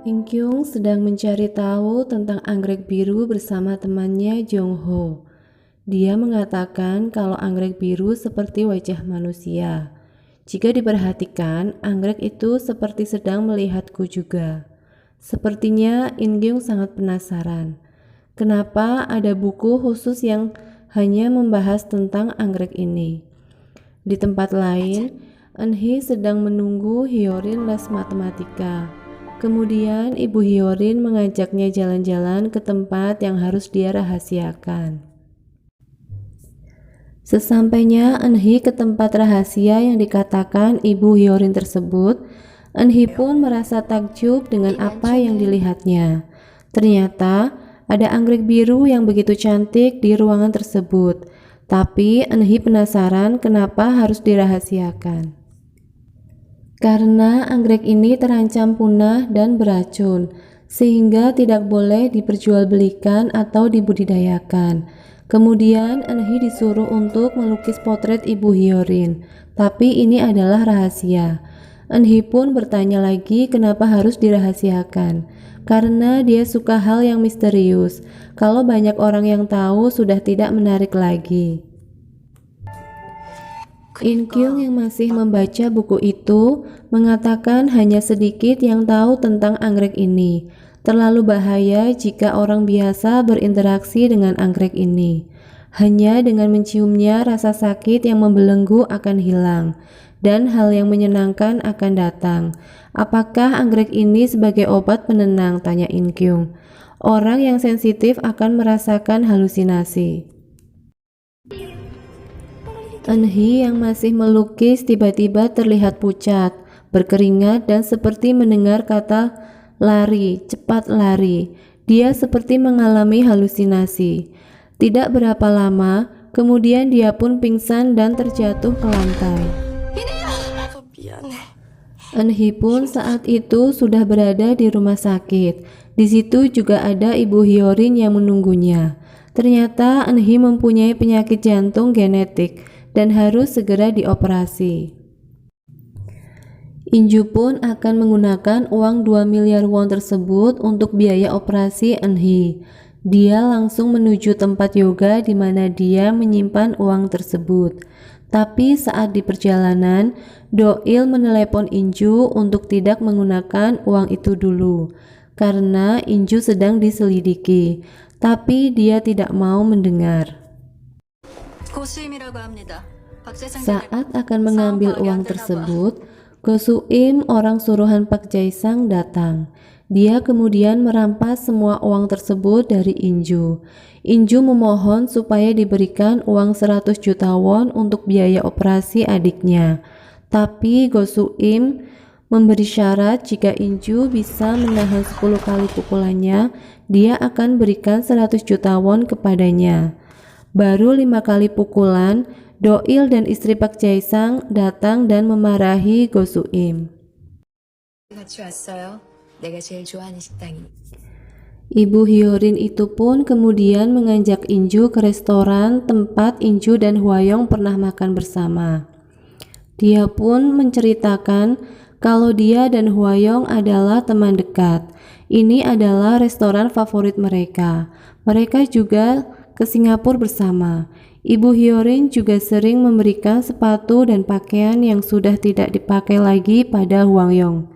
In-kyung sedang mencari tahu tentang anggrek biru bersama temannya Jong-ho. Dia mengatakan kalau anggrek biru seperti wajah manusia. Jika diperhatikan, anggrek itu seperti sedang melihatku juga. Sepertinya In-kyung sangat penasaran. Kenapa ada buku khusus yang hanya membahas tentang anggrek ini? Di tempat lain, Eun-hee sedang menunggu Hyorin les matematika. Kemudian Ibu Hyorin mengajaknya jalan-jalan ke tempat yang harus dia rahasiakan. Sesampainya Eun-hee ke tempat rahasia yang dikatakan Ibu Hyorin tersebut, Eun-hee pun merasa takjub dengan apa yang dilihatnya. Ternyata ada anggrek biru yang begitu cantik di ruangan tersebut. Tapi Eun-hee penasaran kenapa harus dirahasiakan. Karena anggrek ini terancam punah dan beracun, sehingga tidak boleh diperjualbelikan atau dibudidayakan. Kemudian Eun-hee disuruh untuk melukis potret Ibu Hyorin, tapi ini adalah rahasia. Eun-hee pun bertanya lagi kenapa harus dirahasiakan. Karena dia suka hal yang misterius. Kalau banyak orang yang tahu sudah tidak menarik lagi. In-kyung yang masih membaca buku itu mengatakan hanya sedikit yang tahu tentang anggrek ini. Terlalu bahaya jika orang biasa berinteraksi dengan anggrek ini. Hanya dengan menciumnya rasa sakit yang membelenggu akan hilang dan hal yang menyenangkan akan datang. Apakah anggrek ini sebagai obat penenang? Tanya In-kyung. Orang yang sensitif akan merasakan halusinasi. Eun-hee yang masih melukis tiba-tiba terlihat pucat, berkeringat dan seperti mendengar kata lari, cepat lari. Dia seperti mengalami halusinasi. Tidak berapa lama, kemudian dia pun pingsan dan terjatuh ke lantai. Eun-hee pun saat itu sudah berada di rumah sakit. Di situ juga ada Ibu Hyorin yang menunggunya. Ternyata Eun-hee mempunyai penyakit jantung genetik dan harus segera dioperasi. In-ju pun akan menggunakan uang 2 miliar won tersebut untuk biaya operasi Eun-hee. Dia langsung menuju tempat yoga di mana dia menyimpan uang tersebut. Tapi saat di perjalanan, Do-il menelepon In-ju untuk tidak menggunakan uang itu dulu, karena In-ju sedang diselidiki. Tapi dia tidak mau mendengar. Saat akan mengambil uang tersebut, Go Su-im, orang suruhan Park Jae-sang, datang. Dia kemudian merampas semua uang tersebut dari In-ju. In-ju memohon supaya diberikan uang 100 juta won untuk biaya operasi adiknya. Tapi Go Su-im memberi syarat jika In-ju bisa menahan 10 kali pukulannya, dia akan berikan 100 juta won kepadanya. Baru 5 kali pukulan, Do-il dan istri Park Jae-sang datang dan memarahi Go Su-im. Ibu Hyorin itu pun kemudian mengajak In-ju ke restoran tempat In-ju dan Hwa-young pernah makan bersama. Dia pun menceritakan kalau dia dan Hwa-young adalah teman dekat. Ini adalah restoran favorit mereka. Mereka juga ke Singapura bersama. Ibu Hyorin juga sering memberikan sepatu dan pakaian yang sudah tidak dipakai lagi pada Hwa-young.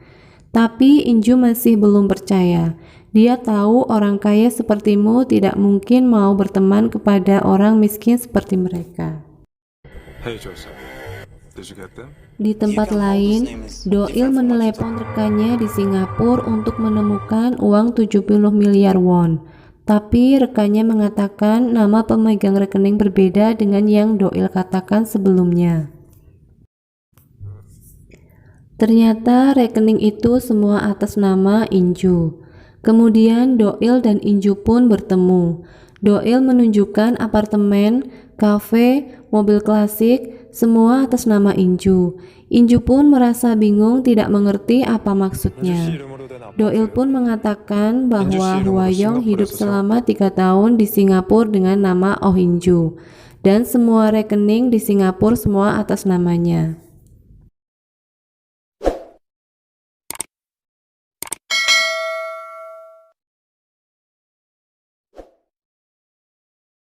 Tapi In-ju masih belum percaya. Dia tahu orang kaya sepertimu tidak mungkin mau berteman kepada orang miskin seperti mereka. Di tempat lain, Do-il menelepon rekannya di Singapura untuk menemukan uang 70 miliar won. Tapi rekannya mengatakan nama pemegang rekening berbeda dengan yang Do-il katakan sebelumnya. Ternyata rekening itu semua atas nama In-ju. Kemudian Do-il dan In-ju pun bertemu. Do-il menunjukkan apartemen, kafe, mobil klasik, semua atas nama In-ju. In-ju pun merasa bingung, tidak mengerti apa maksudnya. Do-il pun mengatakan bahwa Hwa-young hidup selama 3 tahun di Singapura dengan nama Oh In-ju, dan semua rekening di Singapura semua atas namanya.